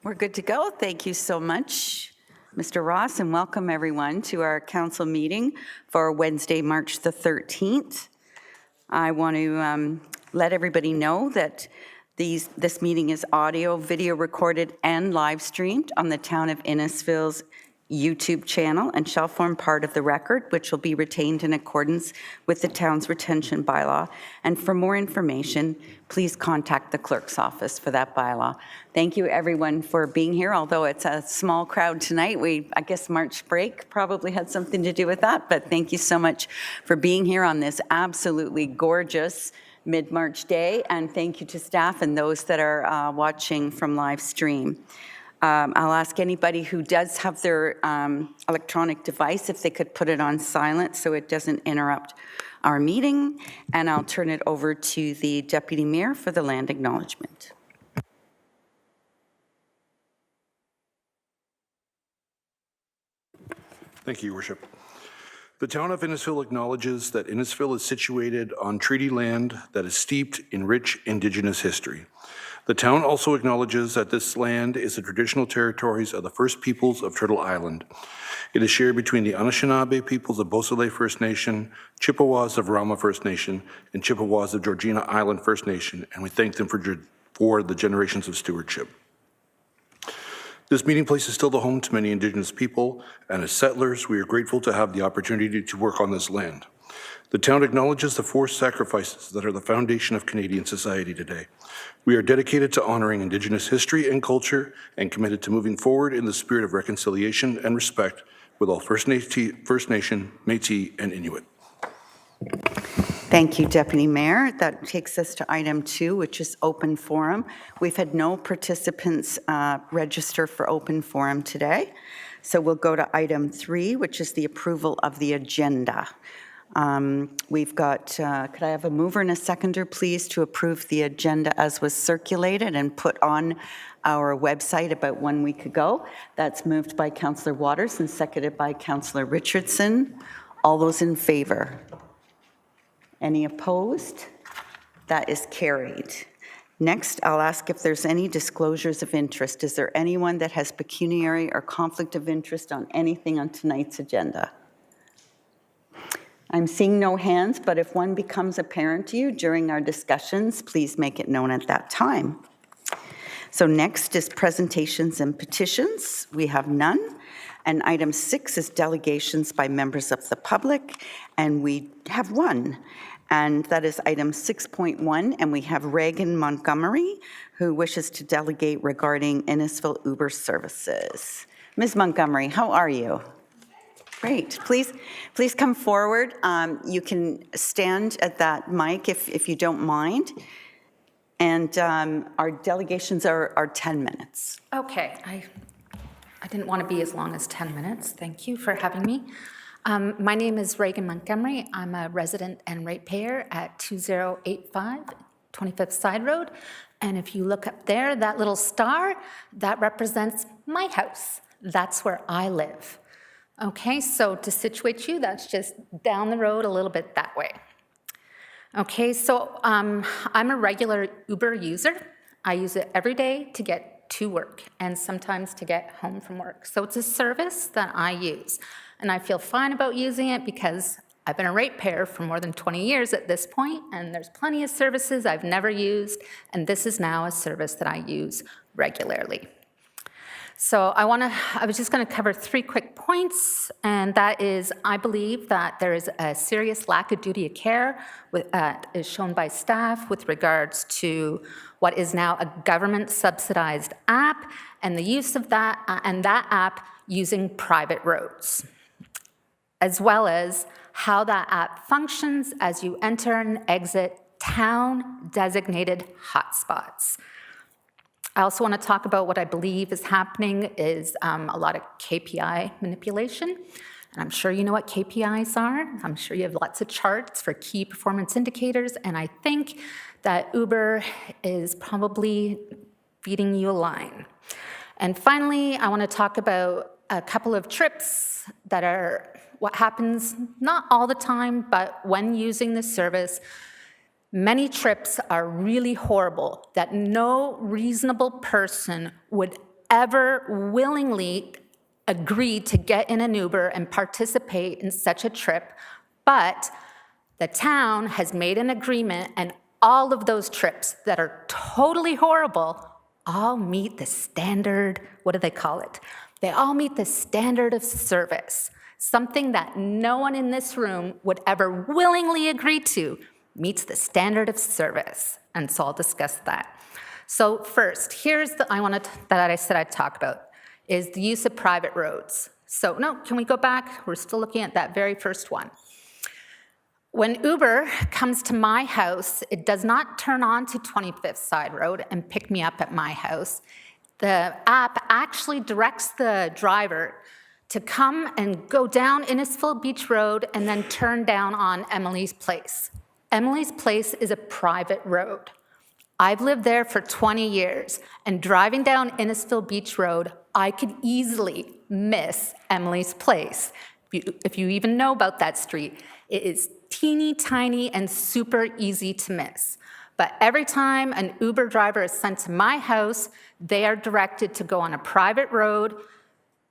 We're good to go. Thank you so much, Mr. Ross, and welcome everyone to our council meeting for Wednesday, March the 13th. I want to let everybody know that this meeting is audio, video recorded, and live streamed on the Town of Innisfil's YouTube channel and shall form part of the record, which will be retained in accordance with the town's retention bylaw. And for more information, please contact the clerk's office for that bylaw. Thank you everyone for being here, although it's a small crowd tonight. I guess March break probably had something to do with that, but thank you so much for being here on this absolutely gorgeous mid-March day, and thank you to staff and those that are watching from live stream. I'll ask anybody who does have their electronic device if they could put it on silent so it doesn't interrupt our meeting, and I'll turn it over to the Deputy Mayor for the land acknowledgement. Thank you, Your Worship. The Town of Innisfil acknowledges that Innisfil is situated on treaty land that is steeped in rich Indigenous history. The town also acknowledges that this land is the traditional territories of the First Peoples of Turtle Island. It is shared between the Anishinaabe peoples of Beausoleil First Nation, Chippewas of Rama First Nation, and Chippewas of Georgina Island First Nation, and we thank them for the generations of stewardship. This meeting place is still the home to many Indigenous people, and as settlers, we are grateful to have the opportunity to work on this land. The town acknowledges the forced sacrifices that are the foundation of Canadian society today. We are dedicated to honoring Indigenous history and culture and committed to moving forward in the spirit of reconciliation and respect with all First Nation, Métis, and Inuit. Thank you, Deputy Mayor. That takes us to item 2, which is open forum. We've had no participants register for open forum today. So we'll go to item 3, which is the approval of the agenda. We've got, could I have a mover and a seconder, please, to approve the agenda as was circulated and put on our website about 1 week ago? That's moved by Councillor Waters and seconded by Councillor Richardson. All those in favor? Any opposed? That is carried. Next, I'll ask if there's any disclosures of interest. Is there anyone that has pecuniary or conflict of interest on anything on tonight's agenda? I'm seeing no hands, but if one becomes apparent to you during our discussions, please make it known at that time. So next is presentations and petitions. We have none. And item 6 is delegations by members of the public, and we have one. And that is item 6.1, and we have Reagan Montgomery, who wishes to delegate regarding Innisfil Uber services. Ms. Montgomery, how are you? Great. Please come forward. You can stand at that mic if you don't mind. And our delegations are 10 minutes. Okay. I didn't want to be as long as 10 minutes. Thank you for having me. My name is Reagan Montgomery. I'm a resident and ratepayer at 2085 25th Side Road. And if you look up there, that little star, that represents my house. That's where I live. Okay, so to situate you, that's just down the road a little bit that way. Okay, so I'm a regular Uber user. I use it every day to get to work and sometimes to get home from work. So it's a service that I use. And I feel fine about using it because I've been a ratepayer for more than 20 years at this point, and there's plenty of services I've never used, and this is now a service that I use regularly. So I was just going to cover 3 quick points, and that is I believe that there is a serious lack of duty of care is shown by staff with regards to what is now a government-subsidized app and the use of that app using private roads, as well as how that app functions as you enter and exit town-designated hotspots. I also want to talk about what I believe is happening is a lot of KPI manipulation. And I'm sure you know what KPIs are. I'm sure you have lots of charts for key performance indicators. And I think that Uber is probably feeding you a line. And finally, I want to talk about a couple of trips that are what happens not all the time, but when using the service. Many trips are really horrible that no reasonable person would ever willingly agreed to get in an Uber and participate in such a trip, but the town has made an agreement, and all of those trips that are totally horrible all meet the standard, what do they call it? They all meet the standard of service, something that no one in this room would ever willingly agree to, meets the standard of service. And so I'll discuss that. So first, here's that I said I'd talk about, is the use of private roads. So no, can we go back? We're still looking at that very first one. When Uber comes to my house, it does not turn on to 25th Side Road and pick me up at my house. The app actually directs the driver to come and go down Innisfil Beach Road and then turn down on Emily's Place. Emily's Place is a private road. I've lived there for 20 years, and driving down Innisfil Beach Road, I could easily miss Emily's Place. If you even know about that street, it is teeny tiny and super easy to miss. But every time an Uber driver is sent to my house, they are directed to go on a private road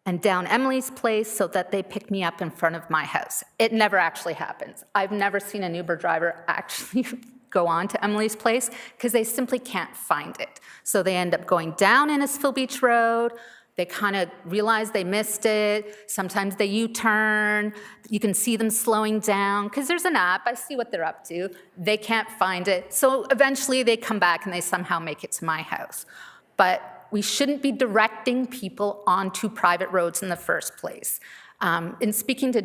and down Emily's Place so that they pick me up in front of my house. It never actually happens. I've never seen an Uber driver actually go on to Emily's Place because they simply can't find it. So they end up going down Innisfil Beach Road. They kind of realize they missed it. Sometimes they U-turn. You can see them slowing down because there's an app. I see what they're up to. They can't find it. So eventually they come back and they somehow make it to my house. But we shouldn't be directing people onto private roads in the first place. In speaking to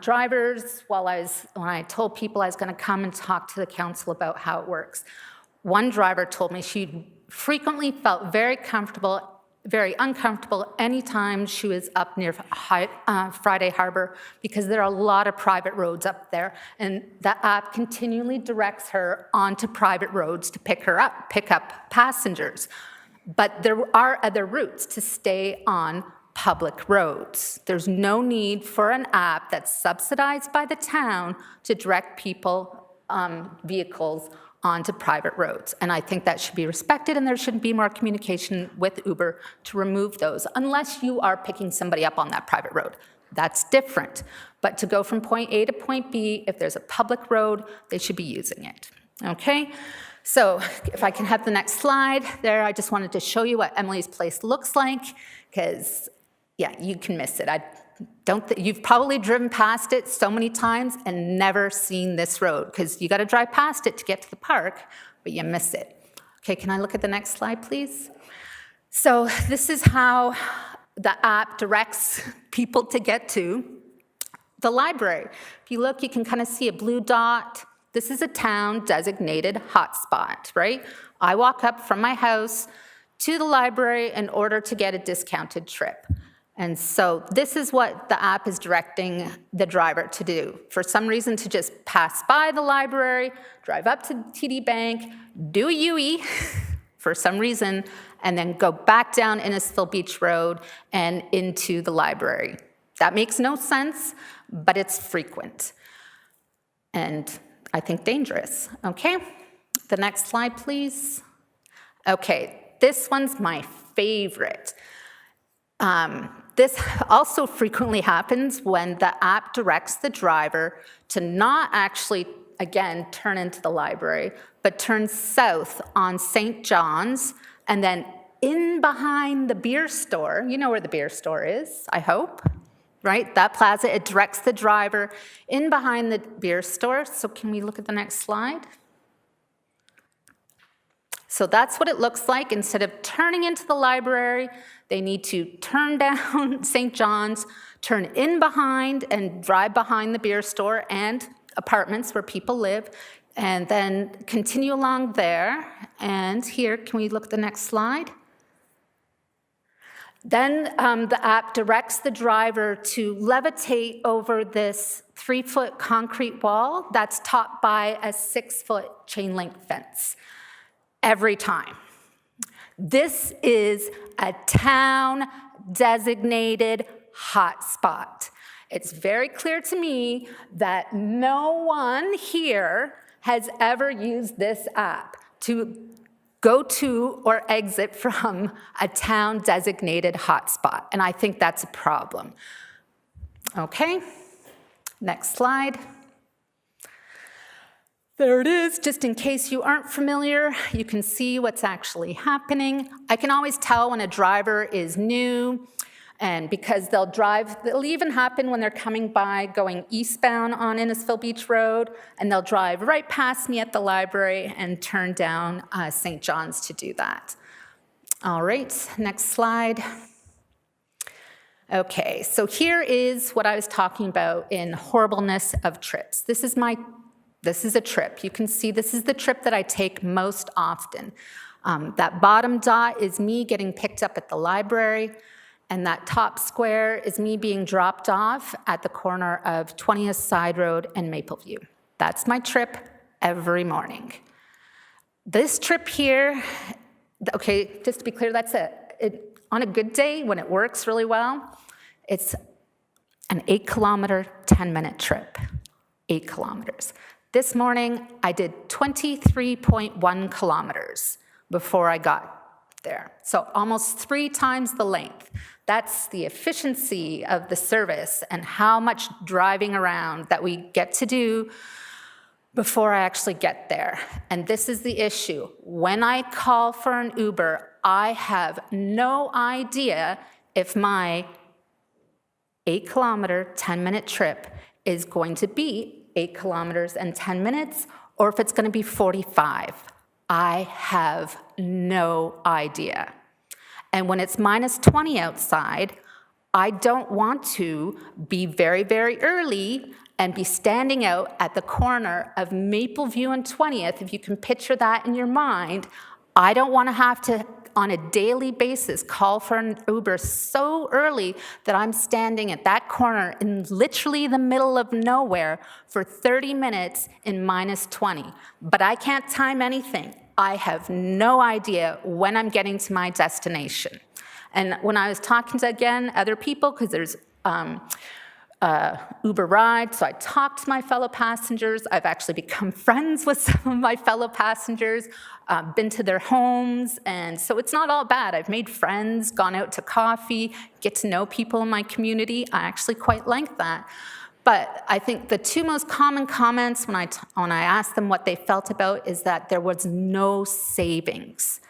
drivers, when I told people I was going to come and talk to the council about how it works, one driver told me she frequently felt very uncomfortable anytime she was up near Friday Harbor because there are a lot of private roads up there, and the app continually directs her onto private roads to pick up passengers. But there are other routes to stay on public roads. There's no need for an app that's subsidized by the town to direct people, vehicles, onto private roads. And I think that should be respected, and there should be more communication with Uber to remove those, unless you are picking somebody up on that private road. That's different. But to go from point A to point B, if there's a public road, they should be using it. Okay? So if I can have the next slide there, I just wanted to show you what Emily's Place looks like, because, yeah, you can miss it. You've probably driven past it so many times and never seen this road, because you got to drive past it to get to the park, but you miss it. Okay, can I look at the next slide, please? So this is how the app directs people to get to the library. If you look, you can kind of see a blue dot. This is a town designated hotspot, right? I walk up from my house to the library in order to get a discounted trip. And so this is what the app is directing the driver to do. For some reason, to just pass by the library, drive up to TD Bank, do a UE for some reason, and then go back down Innisfil Beach Road and into the library. That makes no sense, but it's frequent. And I think dangerous. Okay, the next slide, please. Okay, this one's my favorite. This also frequently happens when the app directs the driver to not actually, again, turn into the library, but turn south on St. John's, and then in behind the beer store. You know where the beer store is, I hope. Right, that plaza, it directs the driver in behind the beer store. So can we look at the next slide? So that's what it looks like. Instead of turning into the library, they need to turn down St. John's, turn in behind and drive behind the beer store and apartments where people live, and then continue along there. And here, can we look at the next slide? Then the app directs the driver to levitate over this 3-foot concrete wall that's topped by a 6-foot chain link fence every time. This is a town designated hotspot. It's very clear to me that no one here has ever used this app to go to or exit from a town-designated hotspot, and I think that's a problem. Okay, next slide. There it is. Just in case you aren't familiar, you can see what's actually happening. I can always tell when a driver is new, and because it'll even happen when they're coming by going eastbound on Innisfil Beach Road, and they'll drive right past me at the library and turn down St. John's to do that. All right, next slide. Okay, so here is what I was talking about in horribleness of trips. This is a trip. You can see this is the trip that I take most often. That bottom dot is me getting picked up at the library, and that top square is me being dropped off at the corner of 20th Side Road and Mapleview. That's my trip every morning. This trip here, okay, just to be clear, that's it. On a good day, when it works really well, it's an 8-kilometer, 10-minute trip. 8 kilometers. This morning, I did 23.1 kilometers before I got there. So almost 3 times the length. That's the efficiency of the service and how much driving around that we get to do before I actually get there. And this is the issue. When I call for an Uber, I have no idea if my 8-kilometer, 10-minute trip is going to be 8 kilometers and 10 minutes, or if it's going to be 45. I have no idea. And when it's minus 20 outside, I don't want to be very, very early and be standing out at the corner of Mapleview and 20th. If you can picture that in your mind, I don't want to have to, on a daily basis, call for an Uber so early that I'm standing at that corner in literally the middle of nowhere for 30 minutes in minus 20. But I can't time anything. I have no idea when I'm getting to my destination. And when I was talking to, again, other people, because there's Uber ride, so I talked to my fellow passengers. I've actually become friends with some of my fellow passengers, been to their homes, and so it's not all bad. I've made friends, gone out to coffee, get to know people in my community. I actually quite like that. But I think the 2 most common comments when I asked them what they felt about is that there was no savings.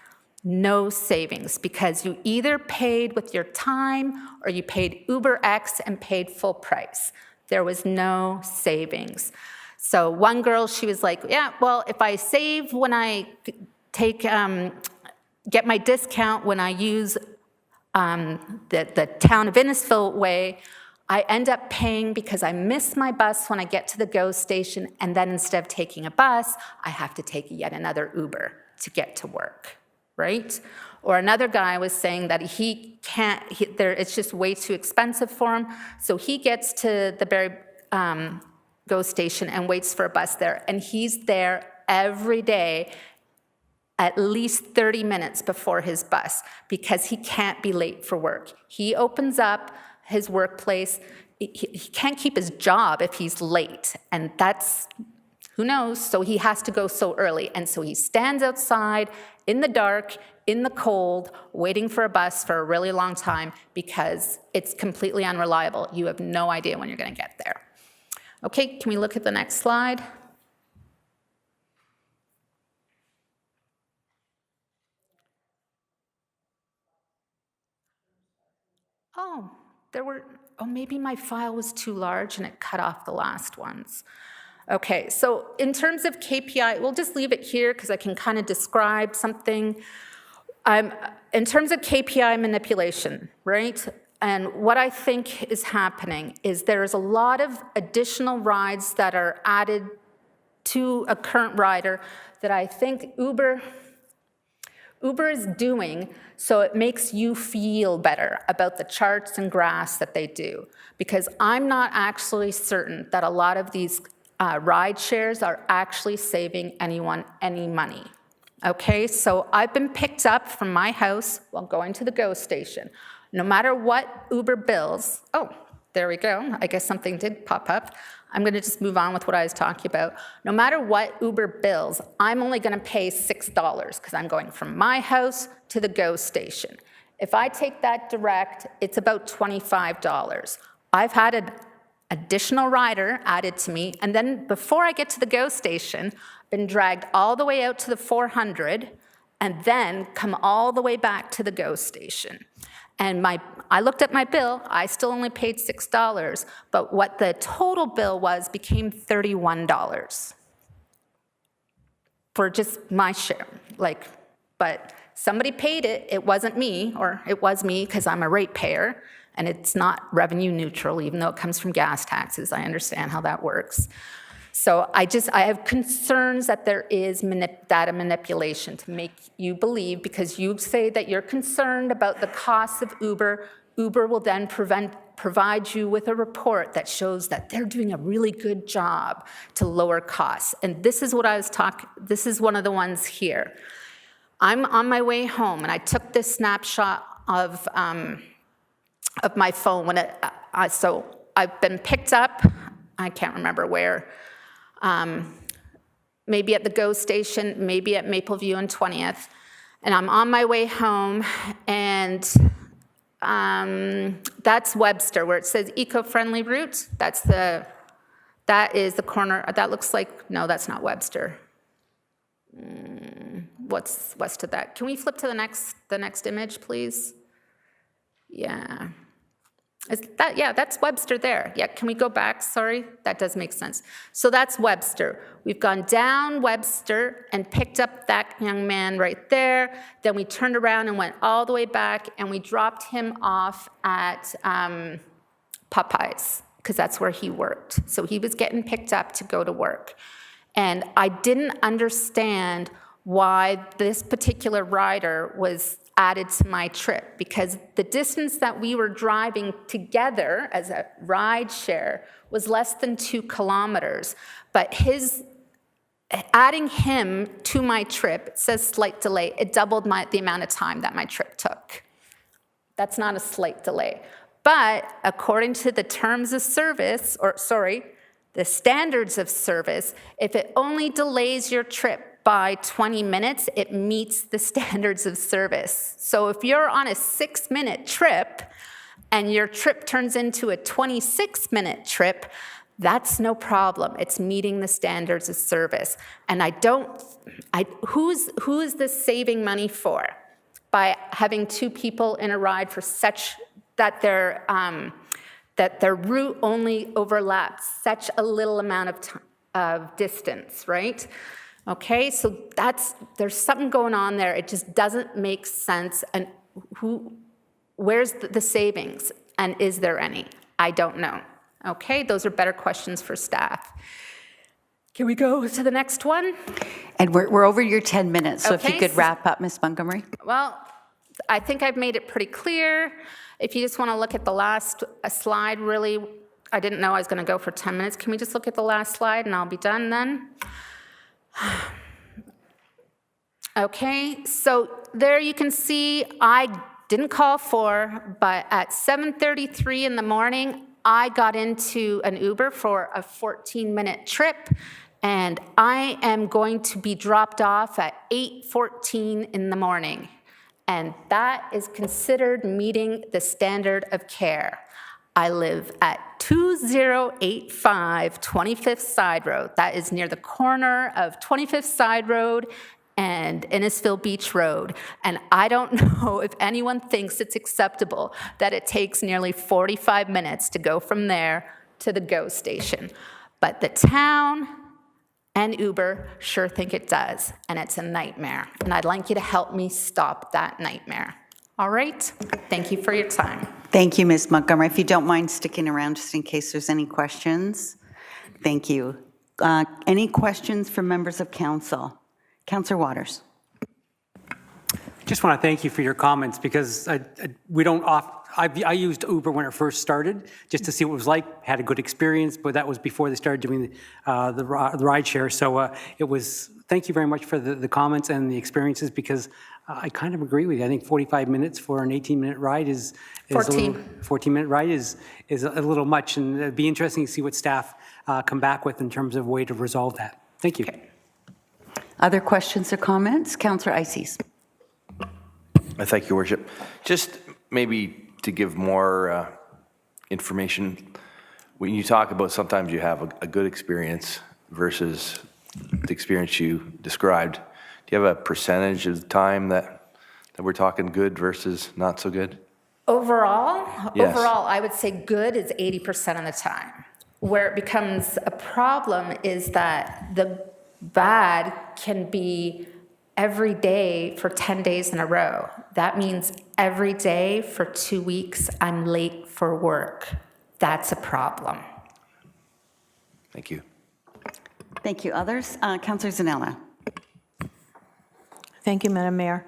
No savings, because you either paid with your time or you paid Uber X and paid full price. There was no savings. So one girl, she was like, yeah, well, if I save when I get my discount when I use the town of Innisfil way, I end up paying because I miss my bus when I get to the GO station, and then instead of taking a bus, I have to take yet another Uber to get to work, right? Or another guy was saying that he can't, it's just way too expensive for him, so he gets to the Barrie GO station and waits for a bus there, and he's there every day at least 30 minutes before his bus because he can't be late for work. He opens up his workplace. He can't keep his job if he's late, and that's, who knows, so he has to go so early. And so he stands outside in the dark, in the cold, waiting for a bus for a really long time because it's completely unreliable. You have no idea when you're going to get there. Okay, can we look at the next slide? Maybe my file was too large and it cut off the last ones. Okay, so in terms of KPI, we'll just leave it here because I can kind of describe something. In terms of KPI manipulation, right? And what I think is happening is there's a lot of additional rides that are added to a current rider that I think Uber is doing so it makes you feel better about the charts and graphs that they do. Because I'm not actually certain that a lot of these ride shares are actually saving anyone any money. Okay, so I've been picked up from my house while going to the GO station. No matter what Uber bills, there we go. I guess something did pop up. I'm going to just move on with what I was talking about. No matter what Uber bills, I'm only going to pay $6 because I'm going from my house to the GO station. If I take that direct, it's about $25. I've had an additional rider added to me, and then before I get to the GO station, I've been dragged all the way out to the 400 and then come all the way back to the GO station. And I looked at my bill, I still only paid $6, but what the total bill was became $31 for just my share. But somebody paid it, it wasn't me, or it was me because I'm a ratepayer, and it's not revenue neutral, even though it comes from gas taxes. I understand how that works. So I have concerns that there is data manipulation to make you believe, because you say that you're concerned about the costs of Uber. Uber will then provide you with a report that shows that they're doing a really good job to lower costs. And this is what I was this is one of the ones here. I'm on my way home, and I took this snapshot of my phone so I've been picked up, I can't remember where, maybe at the GO station, maybe at Mapleview and 20th, and I'm on my way home, and that's Webster, where it says eco-friendly route. That is the corner, that looks like, no, that's not Webster. What's west of that? Can we flip to the next image, please? Yeah. Yeah, that's Webster there. Yeah, can we go back? Sorry, that does make sense. So that's Webster. We've gone down Webster and picked up that young man right there. Then we turned around and went all the way back, and we dropped him off at Popeyes, because that's where he worked. So he was getting picked up to go to work. And I didn't understand why this particular rider was added to my trip, because the distance that we were driving together as a ride share was less than 2 kilometers. But adding him to my trip, it says slight delay, it doubled the amount of time that my trip took. That's not a slight delay. But according to the terms of service, the standards of service, if it only delays your trip by 20 minutes, it meets the standards of service. So if you're on a 6-minute trip and your trip turns into a 26-minute trip, that's no problem. It's meeting the standards of service. And who is this saving money for? By having 2 people in a ride for that their route only overlaps such a little amount of distance, right? Okay, so there's something going on there. It just doesn't make sense. And where's the savings? And is there any? I don't know. Okay, those are better questions for staff. Can we go to the next one? And we're over your 10 minutes, so if you Okay, could wrap up, Ms. Montgomery. Well, I think I've made it pretty clear. If you just want to look at the last slide, really, I didn't know I was going to go for 10 minutes. Can we just look at the last slide and I'll be done then? Okay, so there you can see I didn't call but at 7:33 in the morning, I got into an Uber for a 14-minute trip, and I am going to be dropped off at 8:14 in the morning. And that is considered meeting the standard of care. I live at 2085 25th Side Road. That is near the corner of 25th Side Road and Innisfil Beach Road. And I don't know if anyone thinks it's acceptable that it takes nearly 45 minutes to go from there to the GO station. But the town and Uber sure think it does, and it's a nightmare. And I'd like you to help me stop that nightmare. All right? Thank you for your time. Thank you, Ms. Montgomery. If you don't mind sticking around just in case there's any questions. Thank you. Any questions from members of council? Councillor Waters. Just want to thank you for your comments, because I used Uber when it first started just to see what it was like. Had a good experience, but that was before they started doing the ride share. So thank you very much for the comments and the experiences, because I kind of agree with you. I think 45 minutes for an 18-minute ride is 14-minute ride is a little much, and it'd be interesting to see what staff come back with in terms of a way to resolve that. Thank you. Okay. Other questions or comments? Councillor Ices. I thank you, Worship. Just maybe to give more information, when you talk about sometimes you have a good experience versus the experience you described, do you have a percentage of the time that we're talking good versus not so good? Overall, Yes. I would say good is 80% of the time. Where it becomes a problem is that the bad can be every day for 10 days in a row. That means every day for 2 weeks, I'm late for work. That's a problem. Thank you. Thank you. Others? Councillor Zanella. Thank you, Madam Mayor.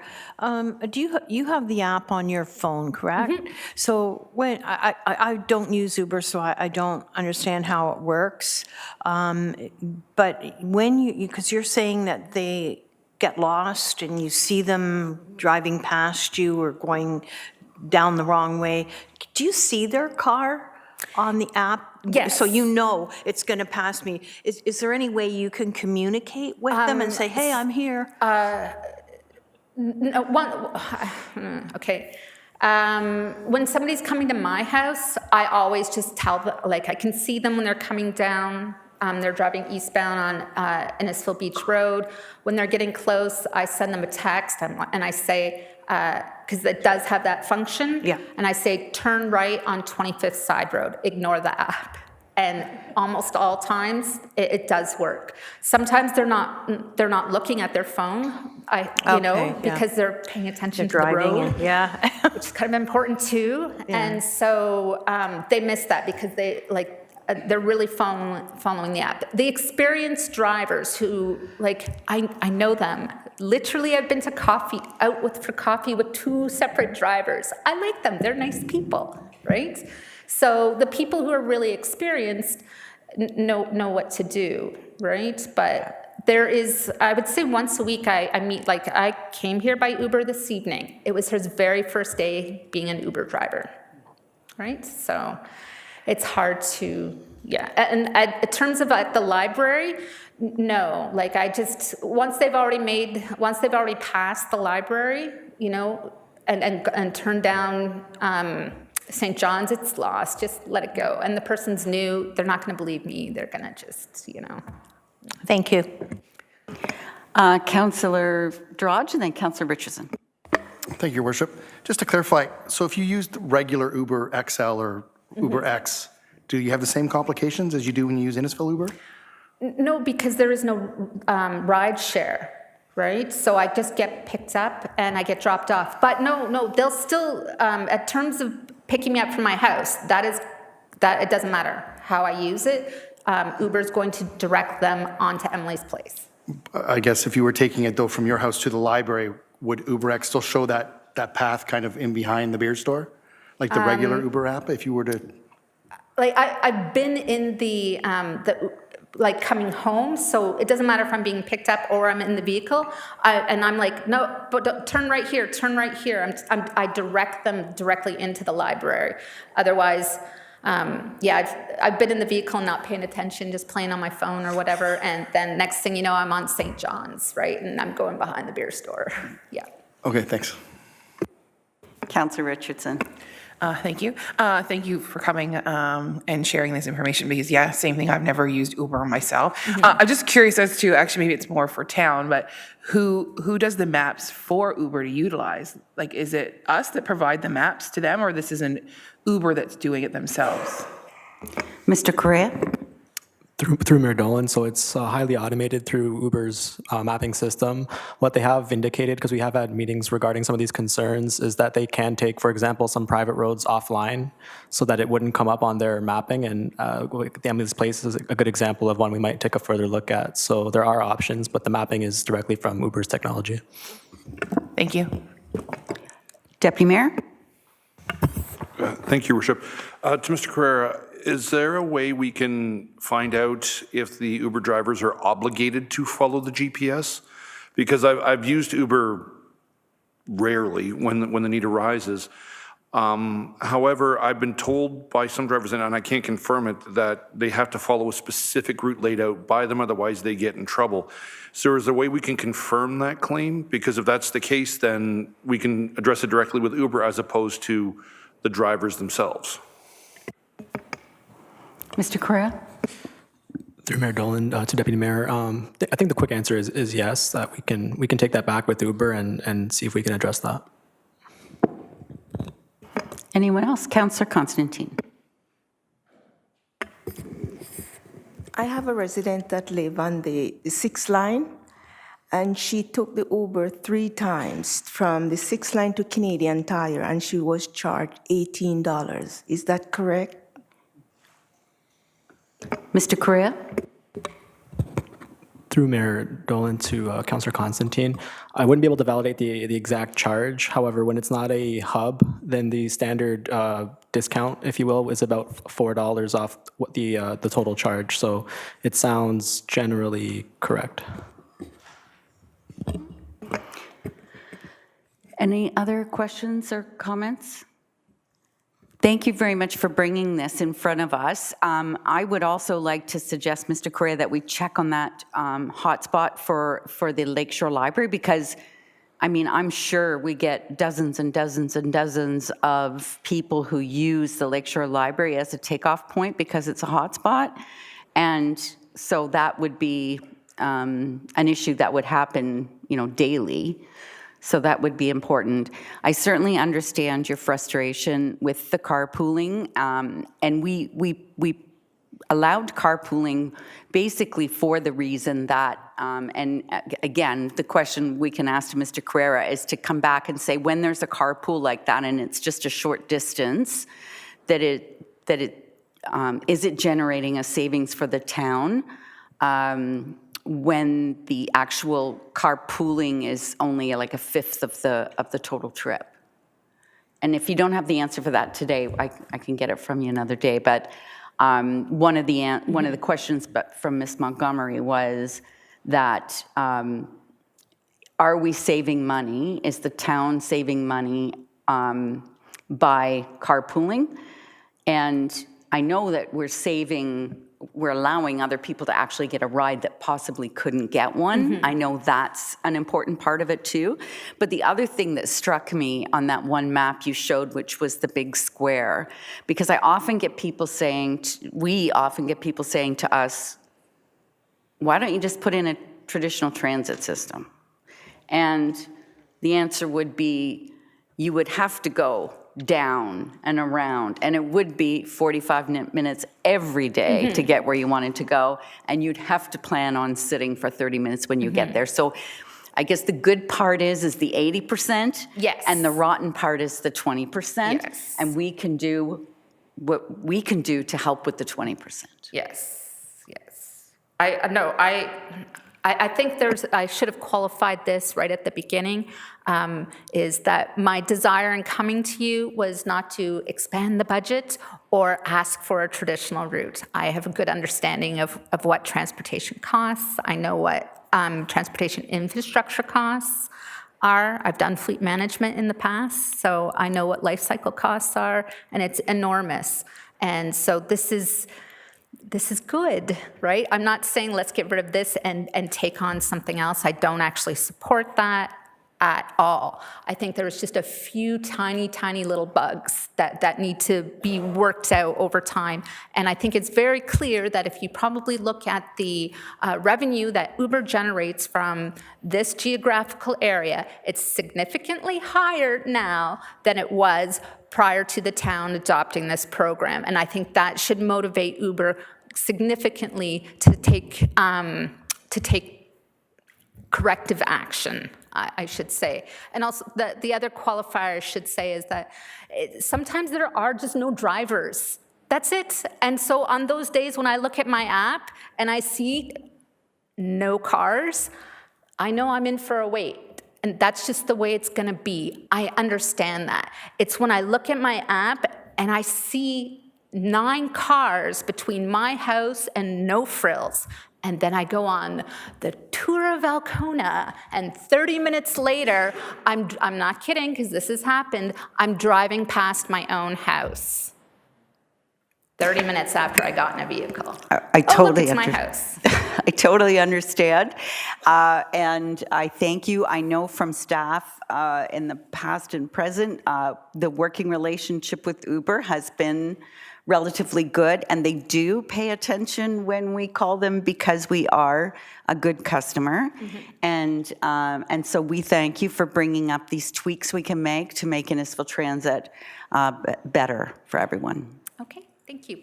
You have the app on your phone, correct? So when I don't use Uber, so I don't understand how it works. But when because you're saying that they get lost and you see them driving past you or going down the wrong way, do you see their car on the app? Yes. So you know it's going to pass me. Is there any way you can communicate with them and say, hey, I'm here? No, okay. When somebody's coming to my house, I always just tell them, like I can see them when they're coming down. They're driving eastbound on Innisfil Beach Road. When they're getting close, I send them a text and I say, because it does have that function, yeah. And I say, turn right on 25th Side Road, ignore the app. And almost all times, it does work. Sometimes they're not looking at their phone, because they're paying attention to the road, which is kind of important too. Yeah. And so they miss that because they're really following the app. The experienced drivers who, I know them. Literally, I've been for coffee with 2 separate drivers. I like them. They're nice people, right? So the people who are really experienced know what to do, right? But there is, I would say once a week I meet, I came here by Uber this evening. It was his very first day being an Uber driver, right? So it's hard to, And in terms of at the library, no. Once they've already passed the library, and turned down St. John's, it's lost. Just let it go. And the person's new. They're not going to believe me. They're going to just, Thank you. Councillor Drodge and then Councillor Richardson. Thank you, Your Worship. Just to clarify, so if you used regular Uber XL or Uber X, do you have the same complications as you do when you use Innisfil Uber? No, because there is no ride share. Right? So I just get picked up and I get dropped off. But no, they'll still, in terms of picking me up from my house, that it doesn't matter how I use it. Uber's going to direct them onto Emily's place. I guess if you were taking it though from your house to the library, would UberX still show that path kind of in behind the beer store? Like the regular Uber app, if you were to? I've been in the coming home, so it doesn't matter if I'm being picked up or I'm in the vehicle, and I'm like, no, but don't, turn right here. I direct them directly into the library. Otherwise, I've been in the vehicle and not paying attention, just playing on my phone or whatever, and then next thing you know, I'm on St. John's, right, and I'm going behind the beer store. Yeah. Okay, thanks. Councillor Richardson. Thank you. Thank you for coming and sharing this information because, same thing. I've never used Uber myself. I'm just curious as to, actually, maybe it's more for town, but who does the maps for Uber to utilize? Like, is it us that provide the maps to them, or this is an Uber that's doing it themselves? Mr. Correa? Through Mayor Dolan, so it's highly automated through Uber's mapping system. What they have indicated, because we have had meetings regarding some of these concerns, is that they can take, for example, some private roads offline so that it wouldn't come up on their mapping, and the Emily's Place is a good example of one we might take a further look at. So there are options, but the mapping is directly from Uber's technology. Thank you. Deputy Mayor? Thank you, Worship. To Mr. Carrera, is there a way we can find out if the Uber drivers are obligated to follow the GPS? Because I've used Uber rarely when the need arises. However, I've been told by some drivers, and I can't confirm it, that they have to follow a specific route laid out by them, otherwise they get in trouble. So is there a way we can confirm that claim? Because if that's the case, then we can address it directly with Uber as opposed to the drivers themselves. Mr. Correa? Through Mayor Dolan to Deputy Mayor, I think the quick answer is yes, that we can take that back with Uber and see if we can address that. Anyone else? Councillor Constantine. I have a resident that live on the 6th line, and she took the Uber 3 times from the 6th line to Canadian Tire, and she was charged $18. Is that correct? Mr. Correa? Through Mayor Dolan to Councillor Constantine, I wouldn't be able to validate the exact charge. However, when it's not a hub, then the standard discount, if you will, is about $4 off what the total charge. So it sounds generally correct. Any other questions or comments? Thank you very much for bringing this in front of us. I would also like to suggest, Mr. Correa, that we check on that hotspot for the Lakeshore Library, because, I mean, I'm sure we get dozens and dozens and dozens of people who use the Lakeshore Library as a takeoff point because it's a hotspot. And so that would be an issue that would happen, daily. So that would be important. I certainly understand your frustration with the carpooling, and we allowed carpooling basically for the reason that, and again, the question we can ask to Mr. Carrera is to come back and say, when there's a carpool like that and it's just a short distance, is it generating a savings for the town? When the actual carpooling is only like a fifth of the total trip. And if you don't have the answer for that today, I can get it from you another day. But one of the questions from Ms. Montgomery was that are we saving money? Is the town saving money by carpooling? And I know that we're allowing other people to actually get a ride that possibly couldn't get one. Mm-hmm. I know that's an important part of it too. But the other thing that struck me on that one map you showed, which was the big square, because we often get people saying to us, why don't you just put in a traditional transit system? And the answer would be, you would have to go down and around, and it would be 45 minutes every day mm-hmm. to get where you wanted to go, and you'd have to plan on sitting for 30 minutes when you mm-hmm. get there. So I guess the good part is the 80%, yes, and the rotten part is the 20%, yes, and we can do what we can do to help with the 20%. Yes, yes. I think I should have qualified this right at the beginning, is that my desire in coming to you was not to expand the budget or ask for a traditional route. I have a good understanding of what transportation costs. I know what transportation infrastructure costs are. I've done fleet management in the past, so I know what life cycle costs are, and it's enormous. And so this is good, right? I'm not saying let's get rid of this and take on something else. I don't actually support that at all. I think there's just a few tiny, tiny little bugs that need to be worked out over time. And I think it's very clear that if you probably look at the revenue that Uber generates from this geographical area, it's significantly higher now than it was prior to the town adopting this program. And I think that should motivate Uber significantly to take corrective action, I should say. And also the other qualifier I should say is that sometimes there are just no drivers. That's it. And so on those days when I look at my app and I see no cars, I know I'm in for a wait. And that's just the way it's going to be. I understand that. It's when I look at my app and I see 9 cars between my house and No Frills, And then I go on the tour of Alcona, and 30 minutes later, I'm not kidding because this has happened, I'm driving past my own house. 30 minutes after I got in a vehicle. I totally Look, it's my understand. house. I totally understand. And I thank you. I know from staff in the past and present, the working relationship with Uber has been relatively good, and they do pay attention when we call them because we are a good customer. And so we thank you for bringing up these tweaks we can make to make Innisfil Transit better for everyone. Okay, thank you.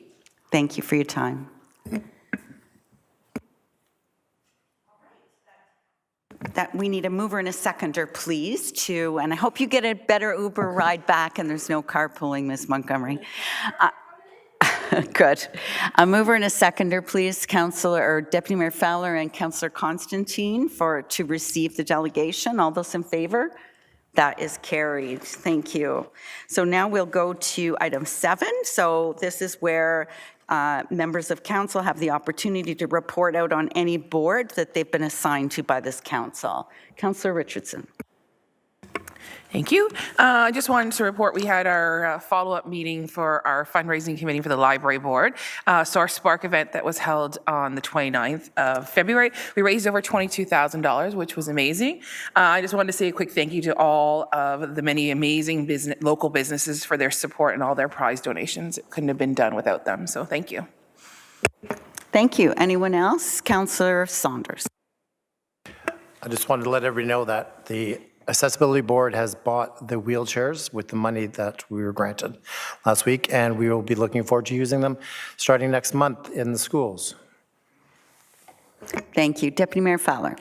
Thank you for your time. That we need a mover and a seconder, please, and I hope you get a better Uber ride back and there's no carpooling, Ms. Montgomery. Good. A mover and a seconder, please, Councillor or Deputy Mayor Fowler and Councillor Constantine to receive the delegation. All those in favor? That is carried. Thank you. So now we'll go to item 7. So this is where members of council have the opportunity to report out on any board that they've been assigned to by this council. Councillor Richardson. Thank you. I just wanted to report we had our follow-up meeting for our fundraising committee for the library board. So our Spark event that was held on the 29th of February, we raised over $22,000, which was amazing. I just wanted to say a quick thank you to all of the many amazing local businesses for their support and all their prize donations. It couldn't have been done without them, so thank you. Thank you. Anyone else? Councillor Saunders. I just wanted to let everybody know that the Accessibility Board has bought the wheelchairs with the money that we were granted last week, and we will be looking forward to using them starting next month in the schools. Thank you. Deputy Mayor Fowler.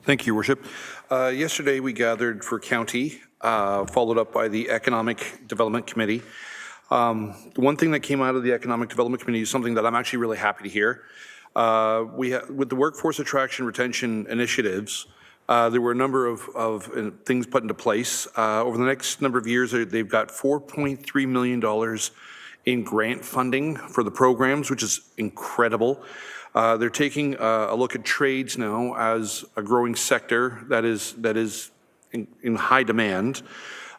Thank you, Your Worship. Yesterday, we gathered for county, followed up by the Economic Development Committee. The one thing that came out of the Economic Development Committee is something that I'm actually really happy to hear. With the workforce attraction retention initiatives, there were a number of things put into place. Over the next number of years, they've got $4.3 million in grant funding for the programs, which is incredible. They're taking a look at trades now as a growing sector that is in high demand.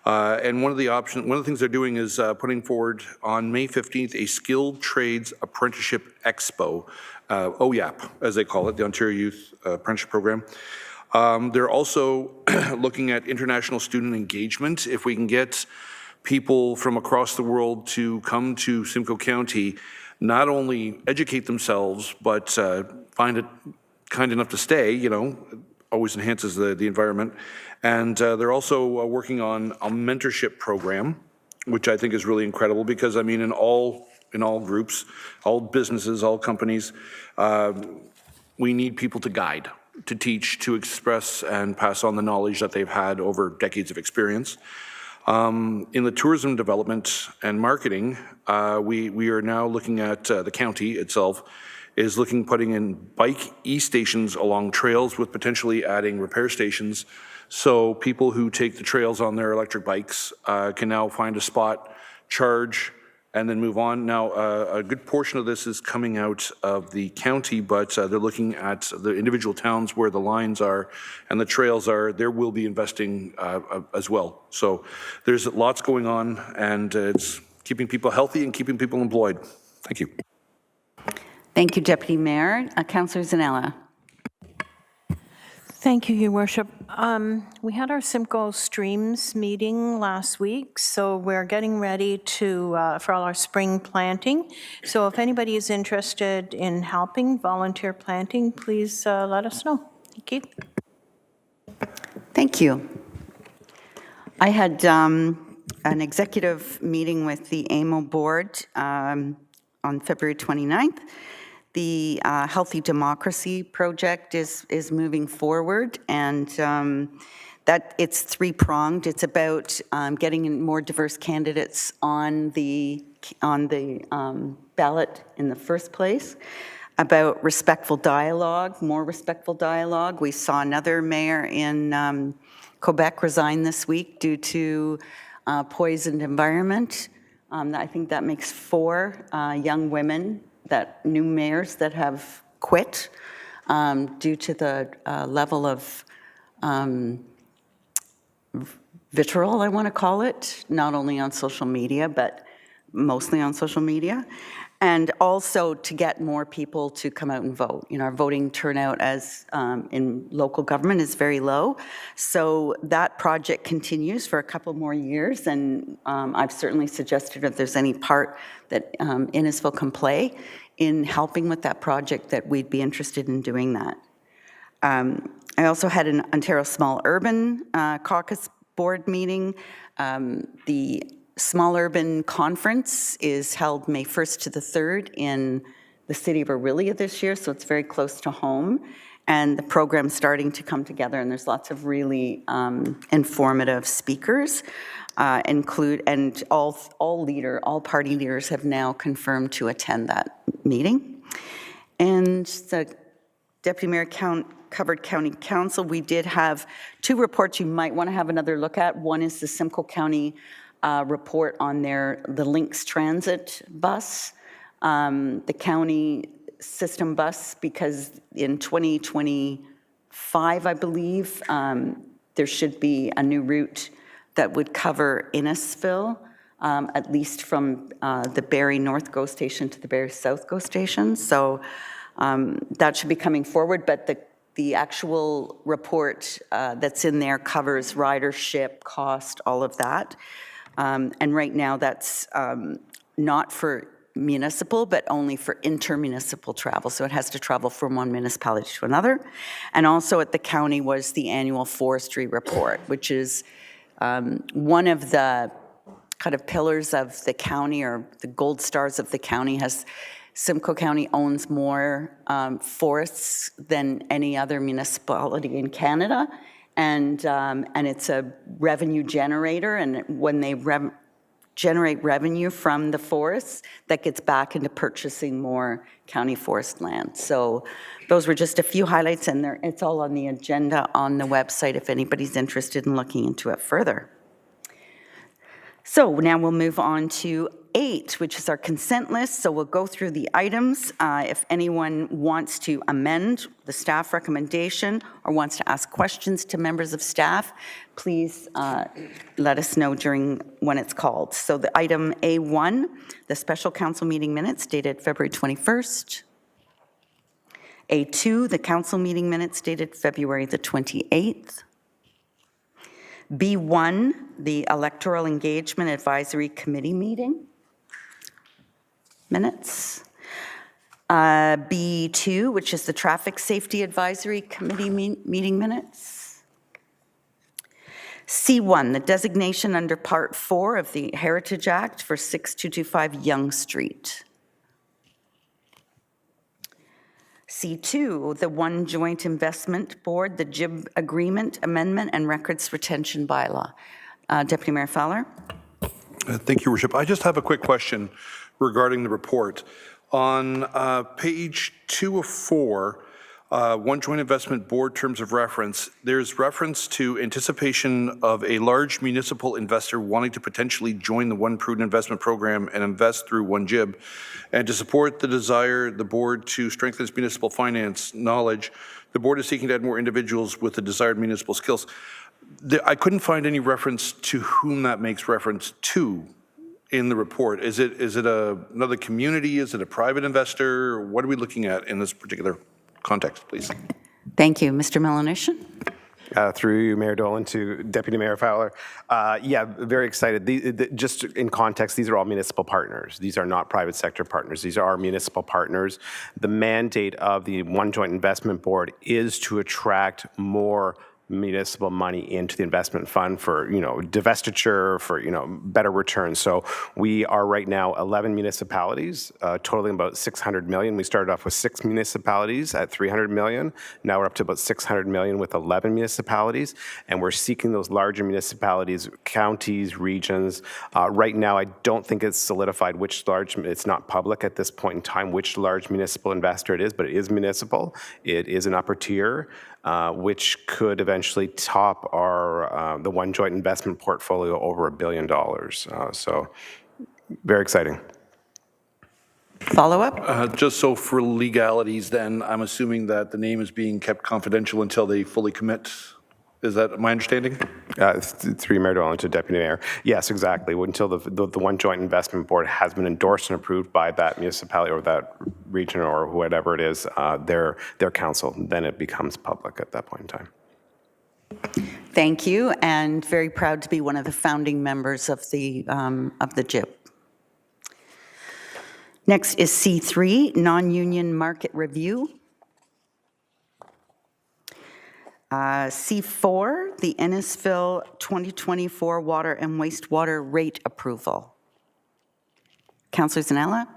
And one of the things they're doing is putting forward on May 15th a Skilled Trades Apprenticeship Expo, OYAP, as they call it, the Ontario Youth Apprenticeship Program. They're also looking at international student engagement. If we can get people from across the world to come to Simcoe County, not only educate themselves, but find it kind enough to stay, always enhances the environment. And they're also working on a mentorship program, which I think is really incredible because, I mean, in all groups, all businesses, all companies, we need people to guide, to teach, to express and pass on the knowledge that they've had over decades of experience. In the tourism development and marketing, we are now looking at the county itself is putting in bike e-stations along trails with potentially adding repair stations. So people who take the trails on their electric bikes can now find a spot, charge, and then move on. Now, a good portion of this is coming out of the county, but they're looking at the individual towns where the lines are and the trails are. There will be investing as well. So there's lots going on, and it's keeping people healthy and keeping people employed. Thank you. Thank you, Deputy Mayor. Councillor Zanella. Thank you, Your Worship. We had our Simcoe Streams meeting last week, so we're getting ready for all our spring planting. So if anybody is interested in helping volunteer planting, please let us know. Thank you. Thank you. I had an executive meeting with the AMO board on February 29th. The Healthy Democracy Project is moving forward, and that it's three-pronged. It's about getting more diverse candidates on the ballot in the first place, about respectful dialogue, more respectful dialogue. We saw another mayor in Quebec resign this week due to poisoned environment. I think that makes 4 young women, new mayors that have quit due to the level of vitriol, I want to call it, not only on social media, but mostly on social media, and also to get more people to come out and vote. You know, our voting turnout as in local government is very low, so that project continues for a couple more years, and I've certainly suggested if there's any part that Innisfil can play in helping with that project, that we'd be interested in doing that. I also had an Ontario Small Urban Caucus Board meeting. The Small Urban Conference is held May 1st to the 3rd in the city of Orillia this year, so it's very close to home. And the program's starting to come together, and there's lots of really informative speakers. And all party leaders have now confirmed to attend that meeting. And the Deputy Mayor covered County Council. We did have 2 reports you might want to have another look at. One is the Simcoe County report on the Lynx Transit bus, the county system bus, because in 2025, I believe, there should be a new route that would cover Innisfil, at least from the Barrie North GO station to the Barrie South GO station. So that should be coming forward, but the actual report that's in there covers ridership, cost, all of that. And right now that's not for municipal, but only for intermunicipal travel. So it has to travel from one municipality to another. And also at the county was the annual forestry report, which is one of the kind of pillars of the county, or the gold stars of the county. Simcoe County owns more forests than any other municipality in Canada, and it's a revenue generator, and when they generate revenue from the forests, that gets back into purchasing more county forest land. So those were just a few highlights, and it's all on the agenda on the website if anybody's interested in looking into it further. So now we'll move on to 8, which is our consent list. So we'll go through the items. If anyone wants to amend the staff recommendation or wants to ask questions to members of staff, please let us know when it's called. So the item A1, the special council meeting minutes dated February 21st. A2, the council meeting minutes dated February the 28th. B1, the Electoral Engagement Advisory Committee meeting minutes. B2, which is the Traffic Safety Advisory Committee meeting minutes. C1, the designation under Part 4 of the Heritage Act for 6225 Yonge Street. C2, the One Joint Investment Board, the JIB Agreement Amendment and Records Retention Bylaw. Deputy Mayor Fowler. Thank you, Worship. I just have a quick question regarding the report. On page 2 of 4, One Joint Investment Board Terms of Reference, there's reference to anticipation of a large municipal investor wanting to potentially join the One Prudent Investment Program and invest through One JIB, and to support the desire the board to strengthen its municipal finance knowledge, the board is seeking to add more individuals with the desired municipal skills. I couldn't find any reference to whom that makes reference to in the report. Is it another community? Is it a private investor? What are we looking at in this particular context, please? Thank you. Mr. Melanishen? Through you, Mayor Dolan, to Deputy Mayor Fowler. Yeah, very excited. Just in context, these are all municipal partners. These are not private sector partners. These are our municipal partners. The mandate of the One Joint Investment Board is to attract more municipal money into the investment fund for, divestiture, for, better returns. So we are right now 11 municipalities, totaling about 600 million. We started off with 6 municipalities at 300 million. Now we're up to about 600 million with 11 municipalities, and we're seeking those larger municipalities, counties, regions. Right now, I don't think it's solidified it's not public at this point in time, which large municipal investor it is, but it is municipal. It is an upper tier. Which could eventually top the One Joint Investment portfolio over $1 billion. So very exciting. Follow-up? Just so for legalities, then, I'm assuming that the name is being kept confidential until they fully commit. Is that my understanding? Through Mayor Dolan to Deputy Mayor. Yes, exactly. Until the one joint investment board has been endorsed and approved by that municipality or that region or whatever it is, their council, then it becomes public at that point in time. Thank you, and very proud to be one of the founding members of the JIP. Next is C3, non-union market review. C4, the Innisfil 2024 water and wastewater rate approval. Councillor Zanella?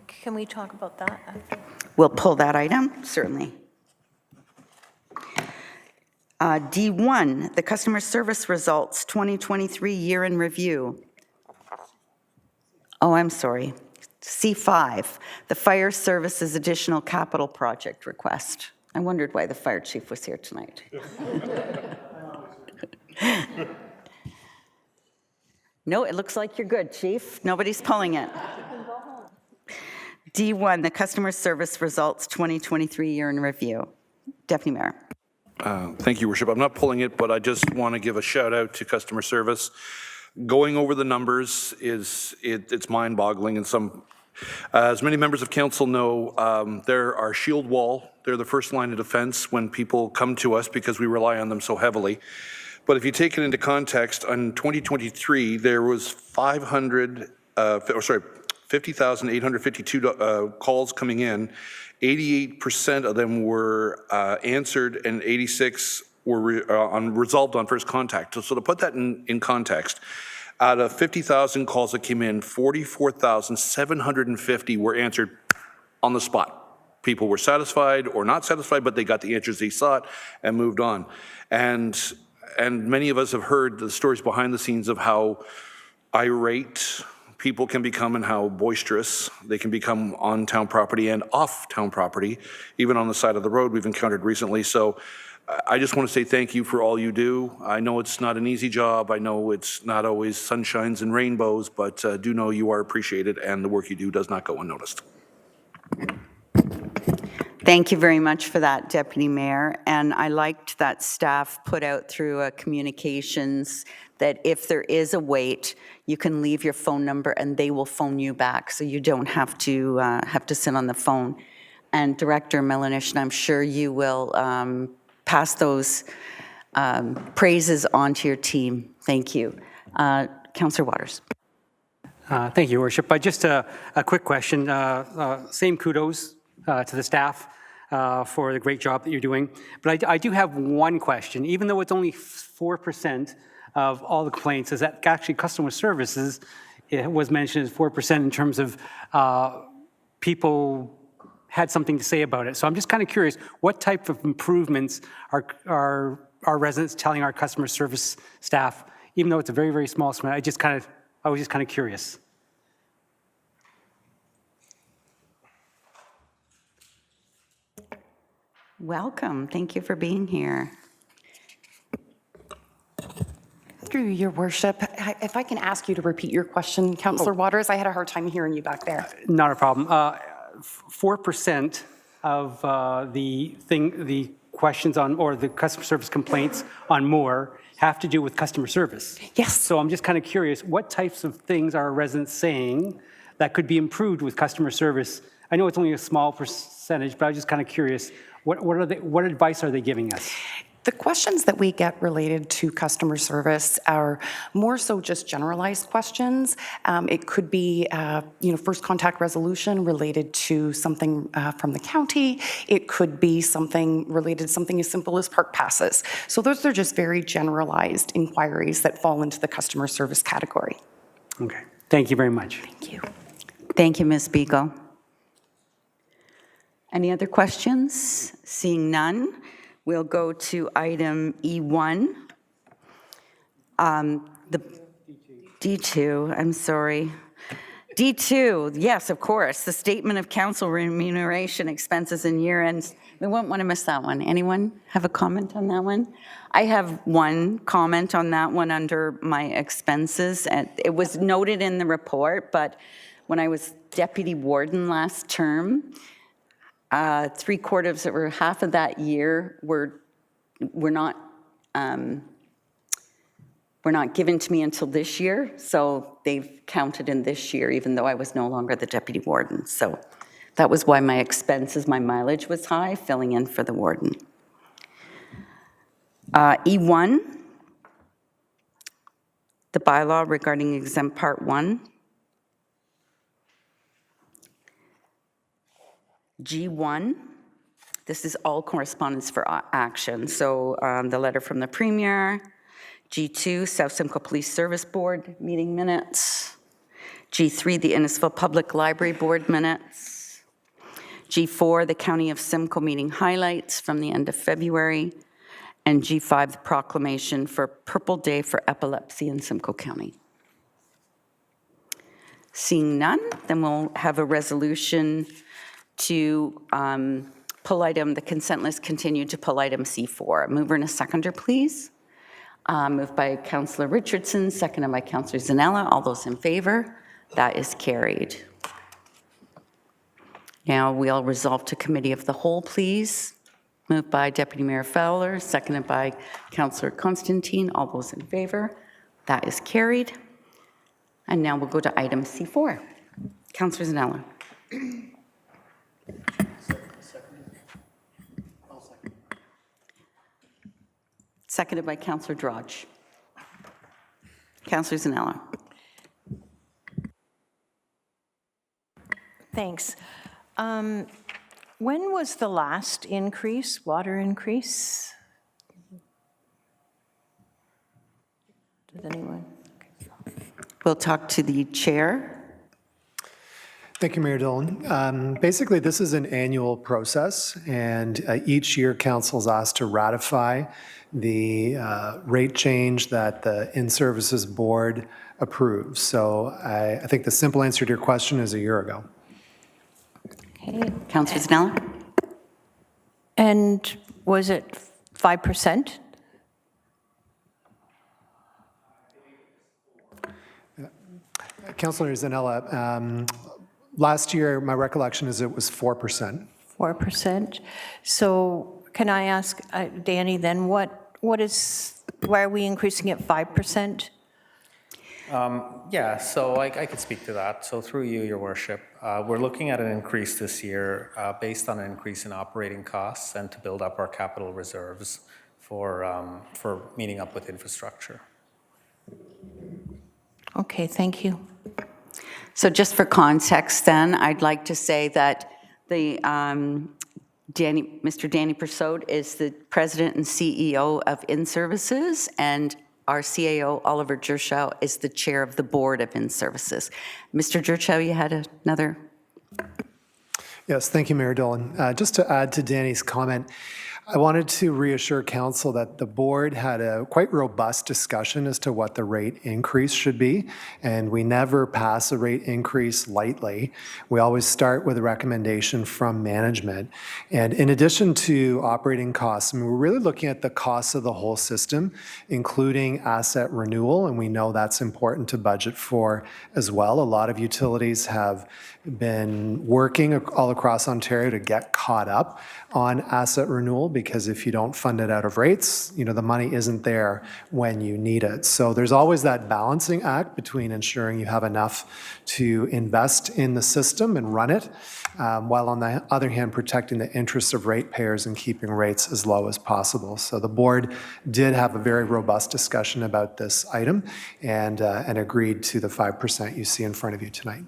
Can we talk about that after? We'll pull that item, certainly. D1, the customer service results 2023 year in review. Oh, I'm sorry. C5, the fire services additional capital project request. I wondered why the fire chief was here tonight. No, it looks like you're good, chief. Nobody's pulling it. D1, the customer service results 2023 year in review. Deputy Mayor. Thank you, Worship. I'm not pulling it, but I just want to give a shout out to customer service. Going over the numbers it's mind-boggling, and as many members of council know, they're our shield wall. They're the first line of defense when people come to us because we rely on them so heavily. But if you take it into context, in 2023 there was 50,852 calls coming in. 88% of them were answered, and 86 were resolved on first contact. So to put that in context, out of 50,000 calls that came in, 44,750 were answered on the spot. People were satisfied or not satisfied, but they got the answers they sought and moved on. And many of us have heard the stories behind the scenes of how irate people can become and how boisterous they can become on town property and off town property, even on the side of the road we've encountered recently. So I just want to say thank you for all you do. I know it's not an easy job. I know it's not always sunshines and rainbows, but do know you are appreciated and the work you do does not go unnoticed. Thank you very much for that, Deputy Mayor. And I liked that staff put out through communications that if there is a wait, you can leave your phone number and they will phone you back, so you don't have to sit on the phone. And Director Melanish, I'm sure you will pass those praises on to your team. Thank you. Councillor Waters. Thank you, Your Worship. Just a quick question. Same kudos to the staff for the great job that you're doing. But I do have one question. Even though it's only 4% of all the complaints, is that actually customer services was mentioned as 4% in terms of people had something to say about it. So I'm just kind of curious, what type of improvements are our residents telling our customer service staff, even though it's a very, very small amount? I was just kind of curious. Welcome. Thank you for being here. Through your worship, if I can ask you to repeat your question, Councillor Waters, I had a hard time hearing you back there. Not a problem. 4% of the questions on, or the customer service complaints on Moore have to do with customer service. Yes. So I'm just kind of curious, what types of things are residents saying that could be improved with customer service? I know it's only a small percentage, but I was just kind of curious, what advice are they giving us? The questions that we get related to customer service are more so just generalized questions. It could be, first contact resolution related to something from the county. It could be something related to something as simple as park passes. So those are just very generalized inquiries that fall into the customer service category. Okay, thank you very much. Thank you. Thank you, Ms. Beagle. Any other questions? Seeing none, we'll go to item E1. The D2, I'm sorry. D2, yes, of course, the statement of council remuneration expenses and year ends. We won't want to miss that one. Anyone have a comment on that one? I have one comment on that one under my expenses. And it was noted in the report, but when I was deputy warden last term, 3/4 or half of that year were not given to me until this year, so they've counted in this year, even though I was no longer the deputy warden. So that was why my expenses, my mileage was high, filling in for the warden. E1, the bylaw regarding exempt part 1. G1, this is all correspondence for action. So the letter from the Premier. G2, South Simcoe Police Service Board meeting minutes. G3, the Innisfil Public Library Board minutes. G4, the County of Simcoe meeting highlights from the end of February. And G5, the proclamation for Purple Day for Epilepsy in Simcoe County. Seeing none, then we'll have a resolution to pull item, the consent list continued to pull item C4. A mover and a seconder, please. Moved by Councillor Richardson, seconded by Councillor Zanella. All those in favor? That is carried. Now we'll resolve to committee of the whole, please. Moved by Deputy Mayor Fowler, seconded by Councillor Constantine. All those in favor? That is carried. And now we'll go to item C4. Councillor Zanella. Seconded by Councillor Drodge. Councillor Zanella. Thanks. When was the last increase, water increase? Does anyone? We'll talk to the chair. Thank you, Mayor Dillon. Basically, this is an annual process, and each year council is asked to ratify the rate change that the In-Services Board approves. So I think the simple answer to your question is a year ago. Okay. Councillor Zanella. And was it 5%? Councillor Zanella, last year, my recollection is it was 4%. 4%. So can I ask, Danny, then why are we increasing it 5%? Yeah, so I could speak to that. So through you, Your Worship, we're looking at an increase this year based on an increase in operating costs and to build up our capital reserves for meeting up with infrastructure. Okay, thank you. So just for context then, I'd like to say that the Mr. Danny Persaud is the president and CEO of In-Services, and our CAO, Oliver Gershow, is the chair of the board of In-Services. Mr. Gershow, you had another? Yes, thank you, Mayor Dolan. Just to add to Danny's comment, I wanted to reassure council that the board had a quite robust discussion as to what the rate increase should be, and we never pass a rate increase lightly. We always start with a recommendation from management. And in addition to operating costs, I mean, we're really looking at the costs of the whole system, including asset renewal, and we know that's important to budget for as well. A lot of utilities have been working all across Ontario to get caught up on asset renewal, because if you don't fund it out of rates, you know, the money isn't there when you need it. So there's always that balancing act between ensuring you have enough to invest in the system and run it, while on the other hand, protecting the interests of ratepayers and keeping rates as low as possible. So the board did have a very robust discussion about this item and agreed to the 5% you see in front of you tonight.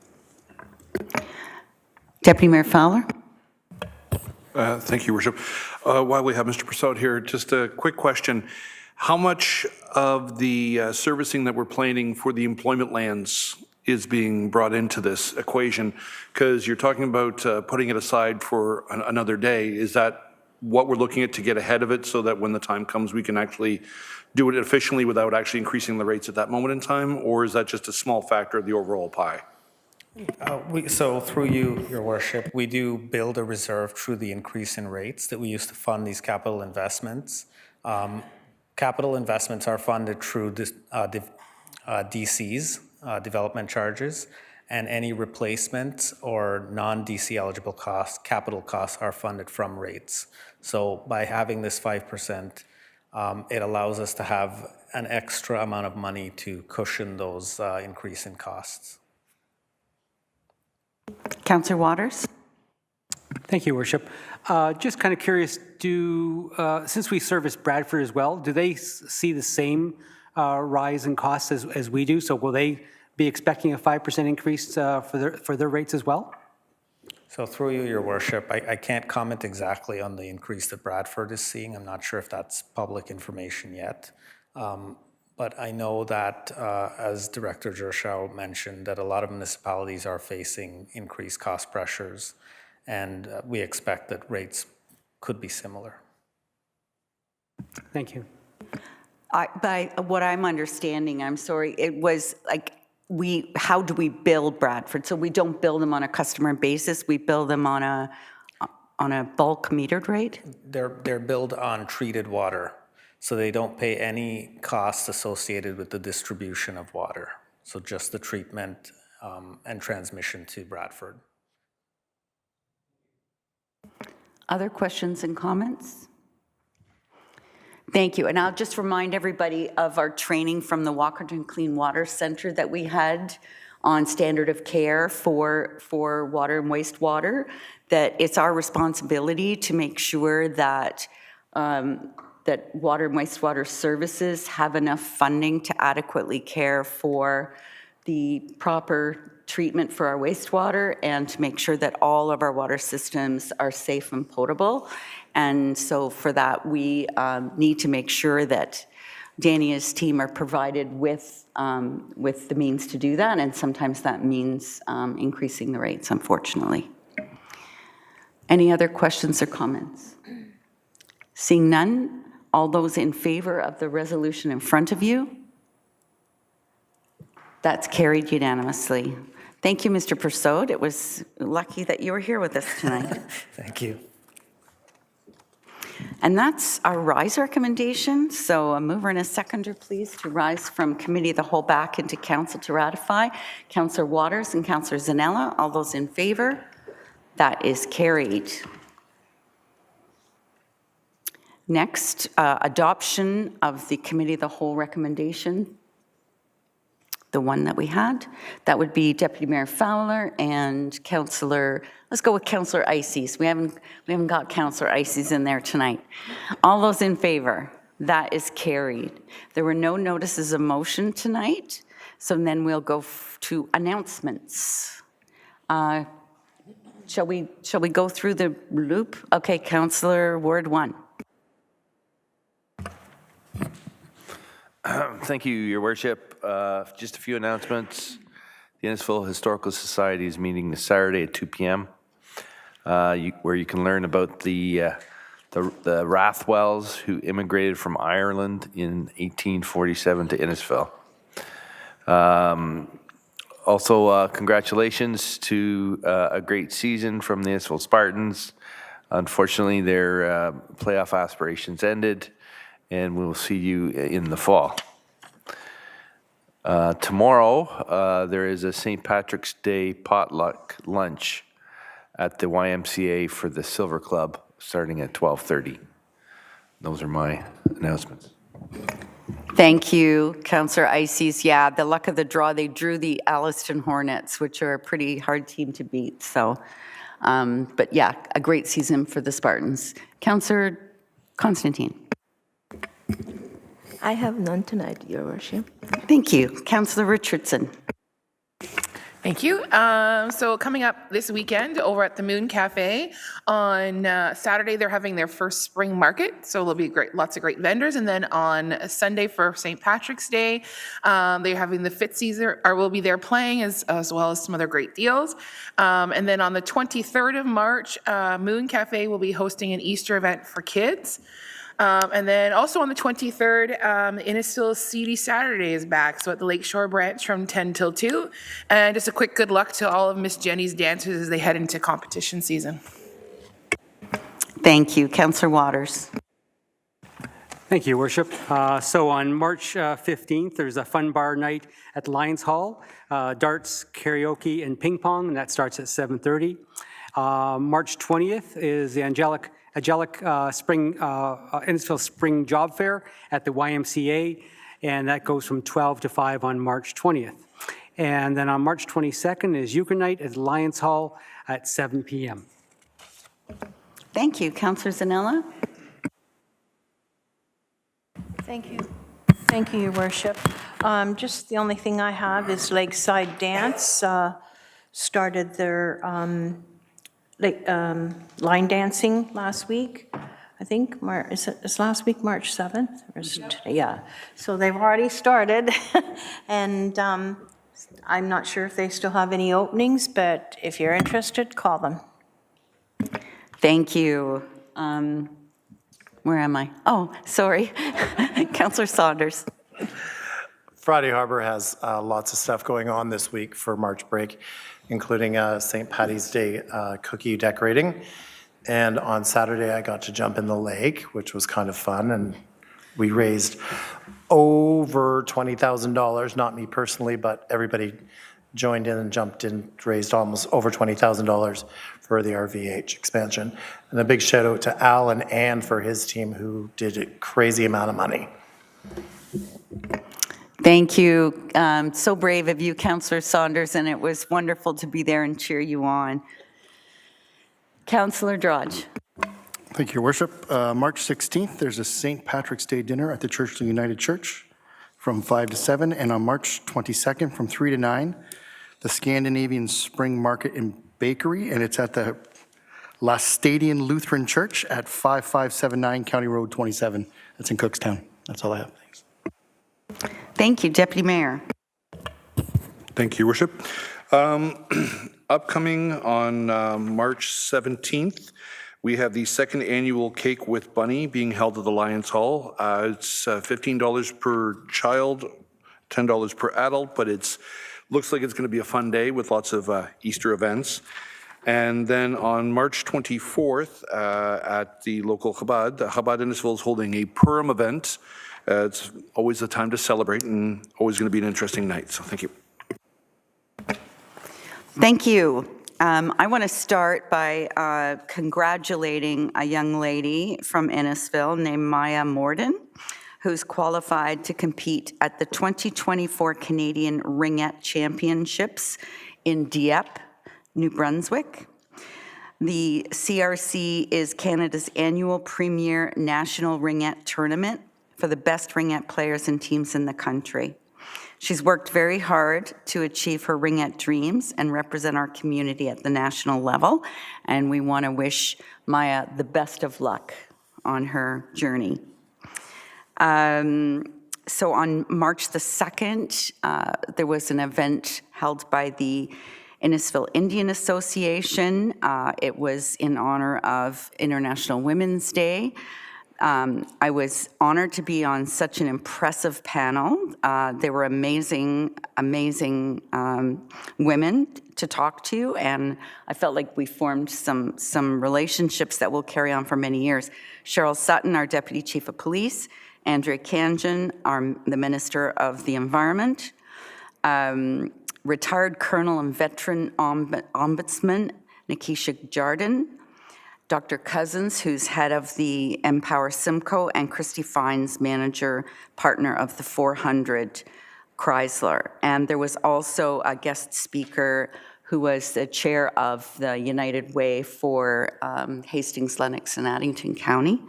Deputy Mayor Fowler. Thank you, Worship. While we have Mr. Persaud here, just a quick question. How much of the servicing that we're planning for the employment lands is being brought into this equation? Because you're talking about putting it aside for another day. Is that what we're looking at to get ahead of it so that when the time comes, we can actually do it efficiently without actually increasing the rates at that moment in time? Or is that just a small factor of the overall pie? So through you, Your Worship, we do build a reserve through the increase in rates that we use to fund these capital investments. Capital investments are funded through this, DCs, development charges, and any replacement or non-DC eligible costs, capital costs are funded from rates. So by having this 5%, it allows us to have an extra amount of money to cushion those increase in costs. Councillor Waters? Thank you, Worship. Just kind of curious, since we service Bradford as well, do they see the same rise in costs as we do? So will they be expecting a 5% increase for their rates as well? So through you, Your Worship, I can't comment exactly on the increase that Bradford is seeing. I'm not sure if that's public information yet. But I know that, as Director Gershow mentioned, that a lot of municipalities are facing increased cost pressures, and we expect that rates could be similar. Thank you. By what I'm understanding, I'm sorry, it was like how do we bill Bradford? So we don't bill them on a customer basis, we bill them on a bulk metered rate? They're billed on treated water, so they don't pay any costs associated with the distribution of water. So just the treatment and transmission to Bradford. Other questions and comments? Thank you. And I'll just remind everybody of our training from the Walkerton Clean Water Center that we had on standard of care for water and wastewater, that it's our responsibility to make sure that that water and wastewater services have enough funding to adequately care for the proper treatment for our wastewater and to make sure that all of our water systems are safe and potable. And so for that, we need to make sure that Danny's team are provided with the means to do that, and sometimes that means increasing the rates, unfortunately. Any other questions or comments? Seeing none, all those in favor of the resolution in front of you? That's carried unanimously. Thank you, Mr. Persaud. It was lucky that you were here with us tonight. Thank you. And that's our rise recommendation. So a mover and a seconder, please, to rise from committee of the whole back into council to ratify. Councillor Waters and Councillor Zanella, all those in favor? That is carried. Next, adoption of the committee of the whole recommendation, the one that we had. That would be Deputy Mayor Fowler and Councillor, let's go with Councillor Ices. We haven't got Councillor Ices in there tonight. All those in favor? That is carried. There were no notices of motion tonight, so then we'll go to announcements. Shall we go through the loop? Okay, Councillor Ward 1. Thank you, Your Worship. Just a few announcements. The Innisfil Historical Society is meeting this Saturday at 2 p.m., where you can learn about the Rathwells who immigrated from Ireland in 1847 to Innisfil. Also, congratulations to a great season from the Innisfil Spartans. Unfortunately, their playoff aspirations ended, and we'll see you in the fall. Tomorrow, there is a St. Patrick's Day potluck lunch at the YMCA for the Silver Club, starting at 12:30. Those are my announcements. Thank you, Councillor Ices. Yeah, the luck of the draw, they drew the Alliston Hornets, which are a pretty hard team to beat. So, but yeah, a great season for the Spartans. Councillor Constantine. I have none tonight, Your Worship. Thank you. Councillor Richardson. Thank you. So coming up this weekend over at the Moon Cafe on Saturday, they're having their first spring market. So there'll be lots of great vendors. And then on Sunday for St. Patrick's Day, they're having the Fitzies will be there playing as well as some other great deals. And then on the 23rd of March, Moon Cafe will be hosting an Easter event for kids. And then also on the 23rd, Innisfil CD Saturday is back, so at the Lakeshore branch from 10 till 2. And just a quick good luck to all of Miss Jenny's dancers as they head into competition season. Thank you. Councillor Waters. Thank you, Your Worship. So on March 15th, there's a fun bar night at Lions Hall, darts, karaoke, and ping pong, and that starts at 7:30. March 20th is the Angelic Spring, Innisfil Spring Job Fair at the YMCA, and that goes from 12 to 5 on March 20th. And then on March 22nd is Euchre Night at Lions Hall at 7 p.m. Thank you. Councillor Zanella? Thank you. Thank you, Your Worship. Just the only thing I have is Lakeside Dance started their line dancing last week. I think, is last week March 7th? Or is it today? Yeah. So they've already started. And I'm not sure if they still have any openings, but if you're interested, call them. Thank you. Where am I? Oh, sorry. Councillor Saunders. Friday Harbor has lots of stuff going on this week for March break, including St. Paddy's Day cookie decorating. And on Saturday, I got to jump in the lake, which was kind of fun. And we raised over $20,000, not me personally, but everybody joined in and jumped in, raised almost over $20,000 for the RVH expansion. And a big shout out to Al and Ann for his team who did a crazy amount of money. Thank you. So brave of you, Councillor Saunders, and it was wonderful to be there and cheer you on. Councillor Drodge. Thank you, Your Worship. March 16th, there's a St. Patrick's Day dinner at the Churchland United Church from 5 to 7, and on March 22nd from 3 to 9, the Scandinavian Spring Market and Bakery, and it's at the Lastadian Lutheran Church at 5579 County Road 27. That's in Cookstown. That's all I have. Thanks. Thank you, Deputy Mayor. Thank you, Your Worship. Upcoming on March 17th, we have the second annual Cake with Bunny being held at the Lions Hall. It's $15 per child, $10 per adult, but it looks like it's going to be a fun day with lots of Easter events. And then on March 24th at the local Chabad Innisfil is holding a Purim event. It's always a time to celebrate and always going to be an interesting night. So thank you. Thank you. I want to start by congratulating a young lady from Innisfil named Maya Morden, who's qualified to compete at the 2024 Canadian Ringette Championships in Dieppe, New Brunswick. The CRC is Canada's annual premier national ringette tournament for the best ringette players and teams in the country. She's worked very hard to achieve her ringette dreams and represent our community at the national level, and we want to wish Maya the best of luck on her journey. So on March the 2nd, there was an event held by the Innisfil Indian Association. It was in honor of International Women's Day. I was honored to be on such an impressive panel. There were amazing women to talk to, and I felt like we formed some relationships that will carry on for many years. Cheryl Sutton, our Deputy Chief of Police, Andrea Kanjan, the Minister of the Environment, retired Colonel and Veteran Ombudsman Nikisha Jardin, Dr. Cousins, who's head of the Empower Simcoe, and Christy Fines, manager partner of the 400 Chrysler. And there was also a guest speaker who was the chair of the United Way for Hastings, Lennox, and Addington County.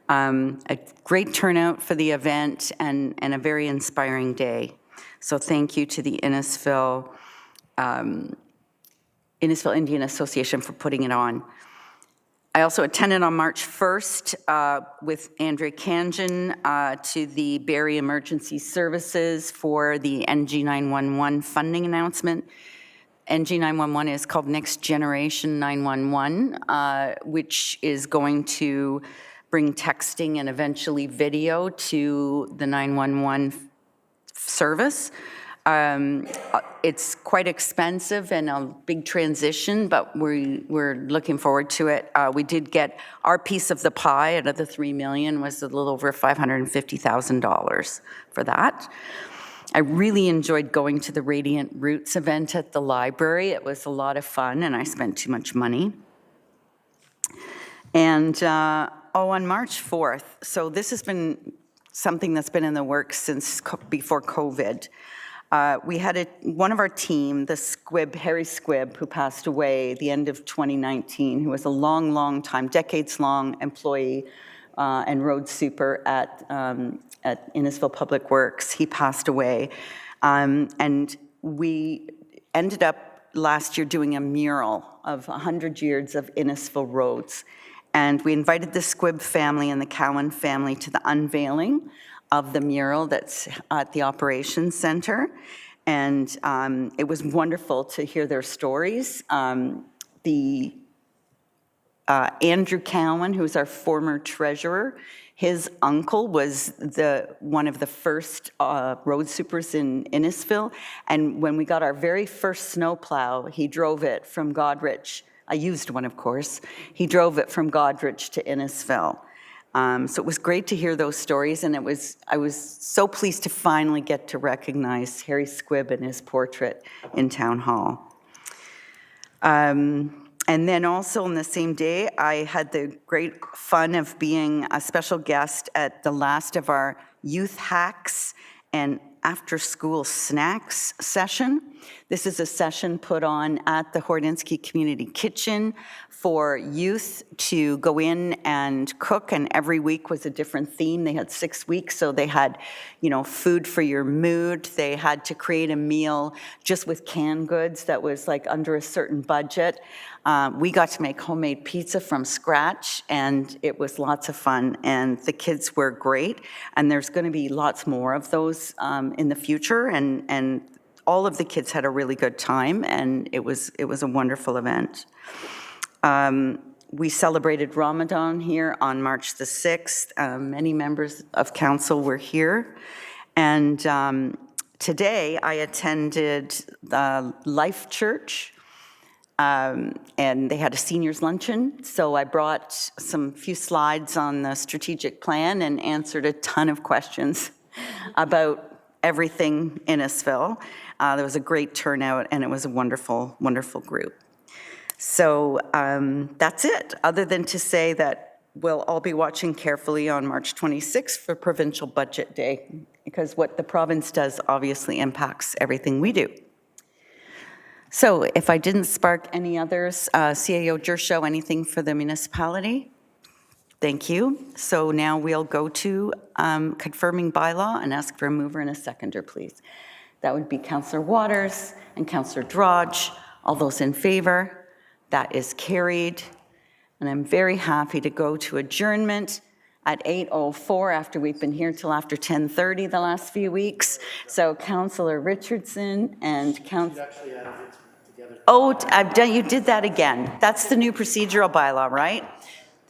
A great turnout for the event and a very inspiring day. So thank you to the Innisfil Indian Association for putting it on. I also attended on March 1st with Andrea Kanjan to the Barrie Emergency Services for the NG 911 funding announcement. NG 911 is called Next Generation 911, which is going to bring texting and eventually video to the 911 service. It's quite expensive and a big transition, but we're looking forward to it. We did get our piece of the pie out of the $3 million was a little over $550,000 for that. I really enjoyed going to the Radiant Roots event at the library. It was a lot of fun, and I spent too much money. And on March 4th, so this has been something that's been in the works since before COVID. We had one of our team, the Squibb, Harry Squibb, who passed away the end of 2019, who was a long time, decades-long employee and road super at Innisfil Public Works. He passed away. And we ended up last year doing a mural of 100 years of Innisfil roads. And we invited the Squibb family and the Cowan family to the unveiling of the mural that's at the Operations Center. And it was wonderful to hear their stories. Andrew Cowan, who's our former treasurer, his uncle was one of the first road supers in Innisfil. And when we got our very first snowplow, he drove it from Godrich. I used one, of course. He drove it from Godrich to Innisfil. So it was great to hear those stories, and I was so pleased to finally get to recognize Harry Squibb and his portrait in Town Hall. And then also on the same day, I had the great fun of being a special guest at the last of our youth hacks and after-school snacks session. This is a session put on at the Hordinsky Community Kitchen for youth to go in and cook, and every week was a different theme. They had 6 weeks, so they had, food for your mood. They had to create a meal just with canned goods that was like under a certain budget. We got to make homemade pizza from scratch, and it was lots of fun, and the kids were great, and there's going to be lots more of those in the future, and all of the kids had a really good time, and it was a wonderful event. We celebrated Ramadan here on March the 6th. Many members of council were here, and today I attended the Life Church, and they had a seniors luncheon, so I brought few slides on the strategic plan and answered a ton of questions about everything Innisfil. There was a great turnout, and it was a wonderful, wonderful group. So that's it, other than to say that we'll all be watching carefully on March 26th for Provincial Budget Day, because what the province does obviously impacts everything we do. So if I didn't spark any others, CAO Gershow, anything for the municipality? Thank you. So now we'll go to confirming bylaw and ask for a mover and a seconder, please. That would be Councillor Waters and Councillor Drodge. All those in favor? That is carried. And I'm very happy to go to adjournment at 8:04 after we've been here till after 10:30 the last few weeks. So Councillor Richardson and Councillor... Oh, you did that again. That's the new procedural bylaw, right?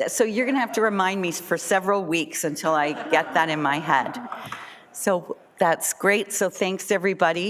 So you're going to have to remind me for several weeks until I get that in my head. So that's great. So thanks, everybody.